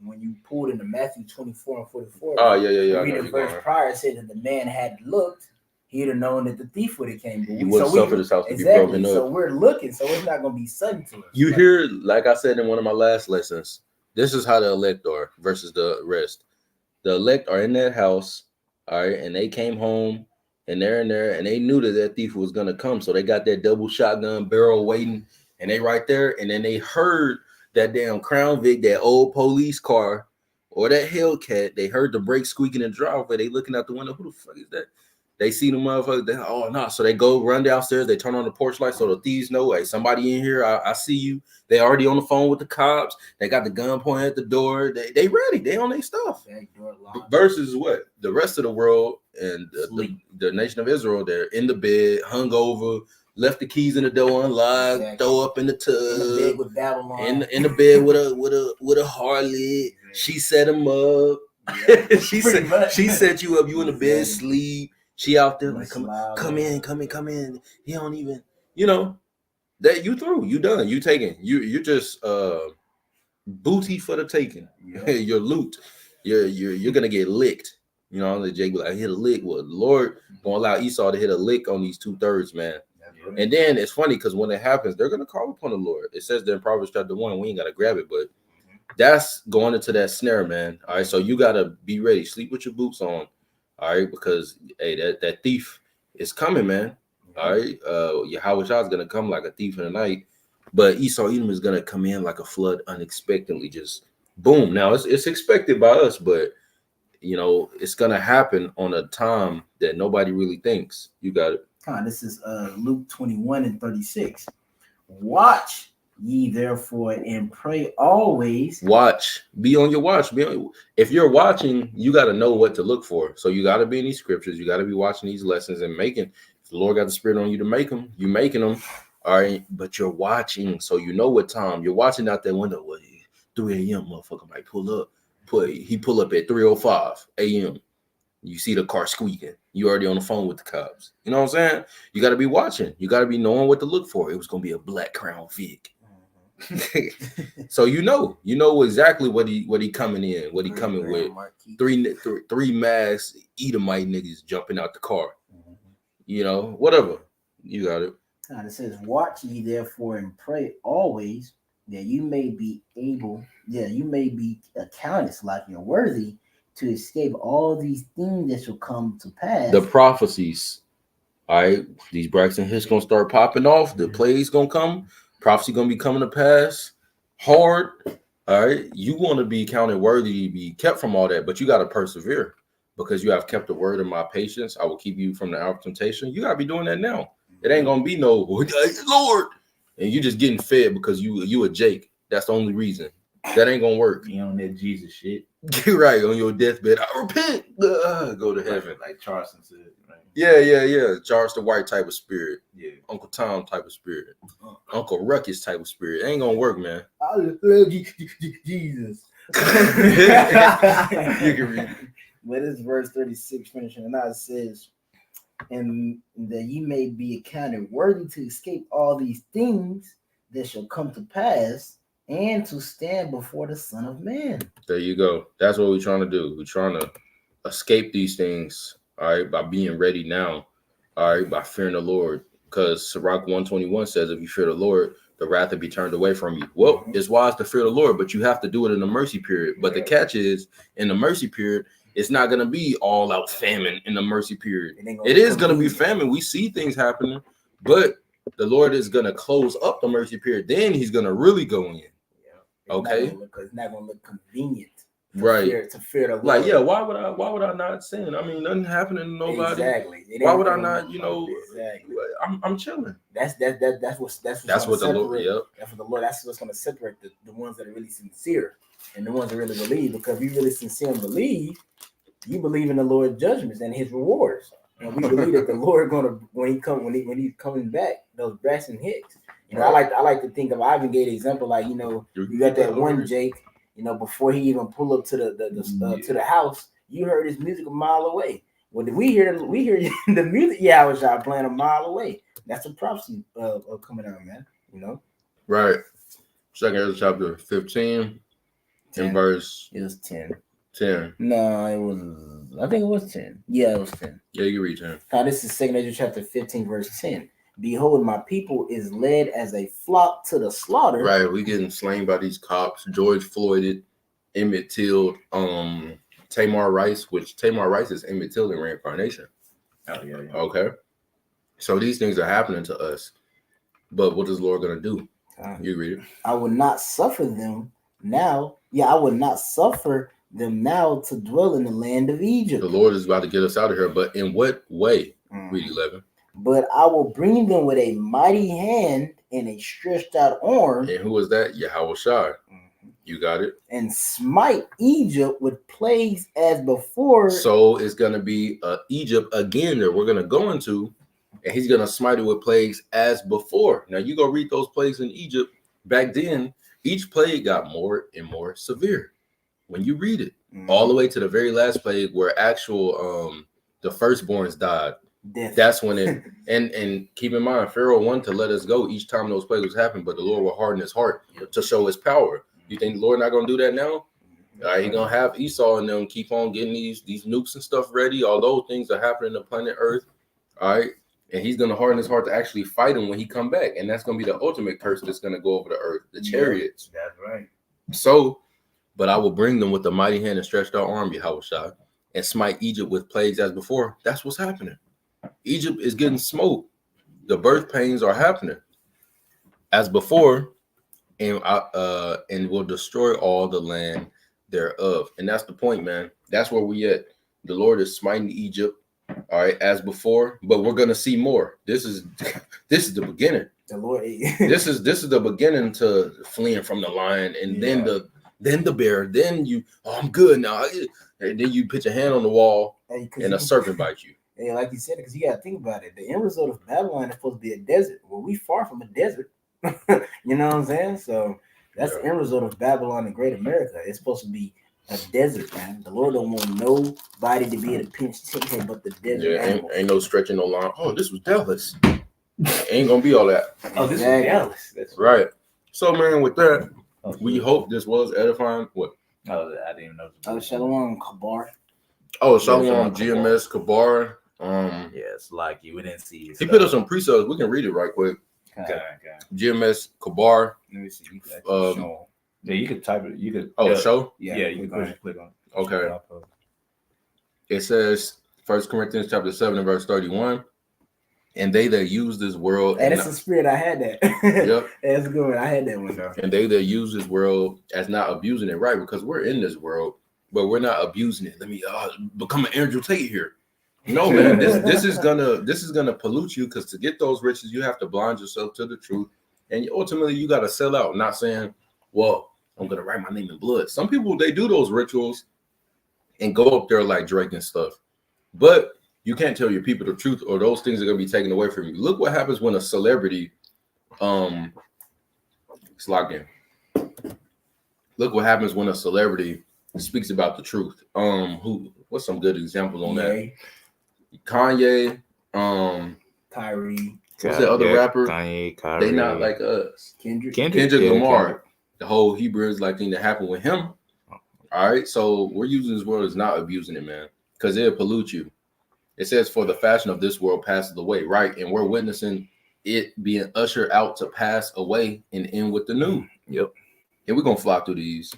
when you pulled into Matthew 24 and 44. Oh, yeah. Read the verse prior, it said that the man had looked, he'd have known that the thief would have came. He would have suffered his house to be broken up. So we're looking, so it's not going to be sudden to us. You hear, like I said in one of my last lessons, this is how the elect are versus the rest. The elect are in that house, all right, and they came home, and they're in there, and they knew that thief was going to come, so they got that double shotgun barrel waiting, and they right there, and then they heard that damn Crown Vic, that old police car, or that Hellcat. They heard the brakes squeaking in the driveway. They looking out the window. Who the fuck is that? They see the motherfucker. Oh no! So they go run downstairs. They turn on the porch light so the thieves know, hey, somebody in here. I see you. They already on the phone with the cops. They got the gun pointed at the door. They ready. They on their stuff. Versus what the rest of the world and the nation of Israel, they're in the bed, hungover, left the keys in the door unlocked, throw up in the tub, in the bed with Babylon, in the bed with a harlot. She set him up. Yeah, she set you up. You in the bed, sleep. She out there like, come in. He don't even, that you through. You done. You taking. You're just booty for the taking. Yeah. Your loot. You're gonna get licked. Jake be like, hit a lick. Well, the Lord gonna allow Esau to hit a lick on these 2/3, man. Yeah. And then it's funny because when it happens, they're gonna call upon the Lord. It says there in Proverbs chapter 1, we ain't gotta grab it, but that's going into that snare, man. All right, so you gotta be ready. Sleep with your boots on. All right, because hey, that thief is coming, man. All right, Yahweh Shah is gonna come like a thief in the night, but Esau Edom is gonna come in like a flood unexpectedly, just boom. Now it's expected by us, but it's gonna happen on a time that nobody really thinks. You got it. This is Luke 21 and 36. Watch ye therefore and pray always. Watch. Be on your watch. If you're watching, you got to know what to look for. So you got to be in these scriptures. You got to be watching these lessons and making. If the Lord got the spirit on you to make them, you making them. All right. But you're watching. So you know what time. You're watching out that window. 3 a.m. motherfucker might pull up. He pull up at 3:05 a.m. You see the car squeaking. You already on the phone with the cops. You know what I'm saying? You got to be watching. You got to be knowing what to look for. It was gonna be a black Crown Vic. So you know exactly what he coming in, what he coming with. Three masked Edomite niggas jumping out the car. You know, whatever. You got it. And it says, "Watch ye therefore and pray always, that you may be accounted like you're worthy to escape all these things that shall come to pass." The prophecies. All right, these Braxton Hicks gonna start popping off. The plays gonna come. Prophecy gonna be coming to pass. Hard. All right, you want to be counted worthy to be kept from all that, but you got to persevere because you have kept the word of my patience. I will keep you from the hour of temptation. You gotta be doing that now. It ain't gonna be no Lord, and you just getting fed because you a Jake. That's the only reason. That ain't gonna work. You on that Jesus shit. Get right on your deathbed. I repent. Go to heaven. Like Charleston said. Right? Yeah. Charles the White type of spirit. Yeah. Uncle Tom type of spirit. Uncle Ruckus type of spirit. It ain't gonna work, man. I love Jesus. You can read it. But it's verse 36 finishing, and now it says, "And that ye may be accounted worthy to escape all these things that shall come to pass, and to stand before the Son of Man." There you go. That's what we're trying to do. We're trying to escape these things, all right, by being ready now, all right, by fearing the Lord. Because Sirach 121 says, if you fear the Lord, the wrath will be turned away from you. Well, it's wise to fear the Lord, but you have to do it in the mercy period. But the catch is, in the mercy period, it's not going to be all out famine in the mercy period. It is going to be famine. We see things happening, but the Lord is going to close up the mercy period. Then he's going to really go in. Okay. It's not going to look convenient. Right. To fear the Lord. Like, yeah, why would I not sin? I mean, nothing happening to nobody. Exactly. Why would I not, Exactly. I'm chilling. That's what the Lord. Yep. That's what the Lord. That's what's going to separate the ones that are really sincere and the ones that really believe. Because if you really sincere and believe, you believe in the Lord's judgments and His rewards. And we believe that the Lord when he's coming back, those Braxton Hicks. I like to think of. I even gave an example, like you got that one Jake. Before he even pull up to the house, you heard his music a mile away. Well, we hear the music. Yeah, I was playing a mile away. That's a prophecy of coming out, man. Right. 2 Ezra chapter 15, 10. In verse. It was 10. 10. No, it was. I think it was 10. Yeah, it was 10. Yeah, you read 10. Now this is 2 Ezra chapter 15, verse 10. "Behold, my people is led as a flock to the slaughter." Right, we getting slain by these cops. George Floyded, Emmett Till, Tamar Rice, which Tamar Rice is Emmett Till in reincarnation. Oh yeah. Okay, so these things are happening to us, but what is the Lord gonna do? You read it. "I will not suffer them now. Yeah, I will not suffer them now to dwell in the land of Egypt." The Lord is about to get us out of here, but in what way? Read 11. "But I will bring them with a mighty hand and a stretched out arm." And who is that? Yahweh Shai. You got it. "And smite Egypt with plagues as before." So it's going to be Egypt again that we're going to go into, and he's going to smite it with plagues as before. Now you go read those plagues in Egypt. Back then, each plague got more and more severe. When you read it, all the way to the very last plague where actual the firstborns died. Death. That's when it and keep in mind, Pharaoh wanted to let us go each time those plagues was happening, but the Lord will harden his heart to show his power. You think the Lord not gonna do that now? He gonna have Esau and them keep on getting these nukes and stuff ready. All those things are happening on planet Earth. All right, and he's gonna harden his heart to actually fight him when he come back, and that's gonna be the ultimate curse that's gonna go over the earth, the chariots. That's right. So, but I will bring them with a mighty hand and stretched out arm, Yahweh Shai, and smite Egypt with plagues as before. That's what's happening. Egypt is getting smoked. The birth pains are happening as before, and will destroy all the land thereof. And that's the point, man. That's where we at. The Lord is smiting Egypt, all right, as before, but we're gonna see more. This is the beginning. The Lord. this is the beginning to fleeing from the lion, and then the bear. Then I'm good now. And then you put your hand on the wall, and a serpent bites you. Yeah, like you said, because you got to think about it. The end result of Babylon is supposed to be a desert. Well, we far from a desert. You know what I'm saying? So that's the end result of Babylon and Great America. It's supposed to be A desert, man. The Lord don't want nobody to be able to pinch him but the desert Yeah, animals. ain't no stretching no line. Oh, this was Dallas. Ain't gonna be all that. Oh, this Exactly. is Dallas. That's Right. So, man, with that, Oh, we hope this was edifying. What? Oh, I didn't even know. Shalom, Kabar. Oh, Shalom Shalom, GMS, Kabar. Yeah, it's like you. We didn't see it. He put us some precepts. We can read it right quick. Okay. GMS, Kabar. Let me see. You can actually show 'em. Yeah, you could type it. You could. Oh, show? Yeah, you can click on it. Okay. It says 1 Corinthians chapter 7 and verse 31. And they that use this world. Hey, that's the spirit. I had that. Yep. That's good. I had that one though. And they that use this world as not abusing it, right? Because we're in this world, but we're not abusing it. Let me become an Andrew Tate here. No, man, this is gonna pollute you, because to get those riches, you have to blind yourself to the truth, and ultimately you got to sell out. Not saying, well, I'm gonna write my name in blood. Some people, they do those rituals and go up there like Drake and stuff, but you can't tell your people the truth, or those things are gonna be taken away from you. Look what happens when a celebrity, it's locked in. Look what happens when a celebrity speaks about the truth. What's some good examples on that? Kanye, Kyrie. What's that other rapper? Kanye, Kyrie. They not like us. Kendrick Lamar. The whole Hebrew Israelite thing that happened with him. All right, so we're using this world as not abusing it, man, because it'll pollute you. It says, for the fashion of this world passes away, right? And we're witnessing it being ushered out to pass away and in with the new. Yep. And we're gonna fly through these.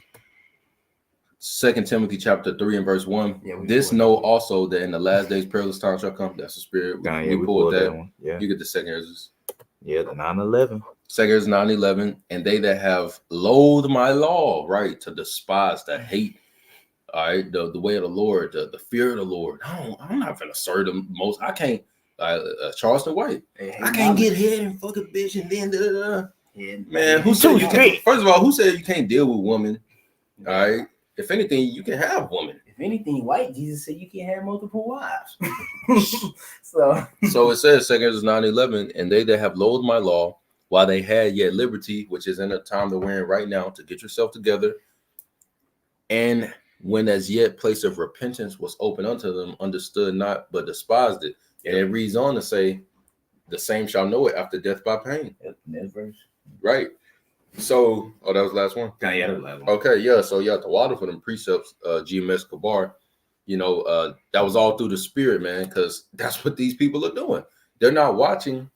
2 Timothy chapter 3 and verse 1. Yeah, this know also that in the last days perilous times shall come. That's the spirit. We pulled that one. Yeah. You get the second Ezra. Yeah, the 9/11. Second Ezra 9:11. And they that have loathed my law, right, to despise, to hate, all right, the way of the Lord, the fear of the Lord. I'm not gonna serve the most. I can't. Charleston White. I can't get head and fuck a bitch and then man, who said you can't? First of all, who said you can't deal with women? All right. If anything, you can have women. If anything, white Jesus said you can have multiple wives. So it says 2 Ezra 9:11, and they that have loathed my law while they had yet liberty, which is in the time that we're in right now, to get yourself together, and when as yet place of repentance was open unto them, understood not, but despised it. And it reads on to say, the same shall know it after death by pain. Next verse. Right. So, that was the last one. Yeah, that was the last one. Okay, yeah. So the water for them precepts, GMS Kabar, that was all through the spirit, man, because that's what these people are doing. They're not watching.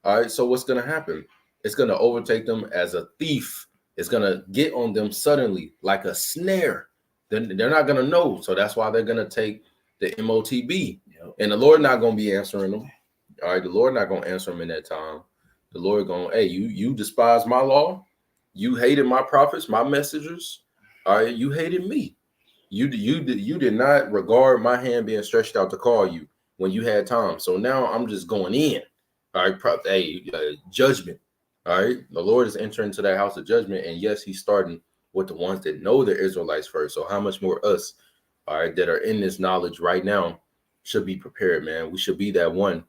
All right. So what's gonna happen? It's gonna overtake them as a thief. It's gonna get on them suddenly, like a snare. Then they're not gonna know. So that's why they're gonna take the MOTB. And the Lord not gonna be answering them. All right, the Lord not gonna answer them in that time. The Lord going, hey, you despise my law. You hated my prophets, my messengers. All right, you hated me. You did not regard my hand being stretched out to call you when you had time. So now I'm just going in. All right, judgment. All right, the Lord is entering into that house of judgment, and yes, He's starting with the ones that know the Israelites first. So how much more us, all right, that are in this knowledge right now, should be prepared, man. We should be that one,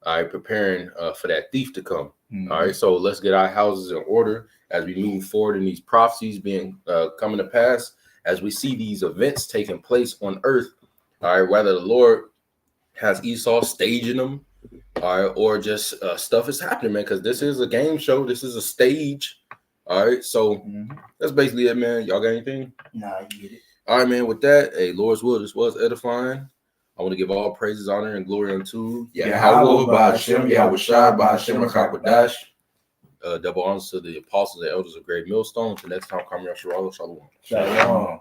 all right, preparing for that thief to come. Mm-hmm. All right, so let's get our houses in order as we move forward in these prophecies being coming to pass, as we see these events taking place on earth. All right, whether the Lord has Esau staging them, all right, or just stuff is happening, man, because this is a game show. This is a stage. All right, so that's basically it, man. Y'all got anything? Nah, you get it. All right, man. With that, hey, Lord's will, this was edifying. I want to give all praises, honor, and glory unto Yahweh, Ba'ashem, Yahweh Shai, Ba'ashem, Rakakwadash. Double honors to the apostles and elders of Great Millstone. Until next time, Kamar Shalom. Shalom.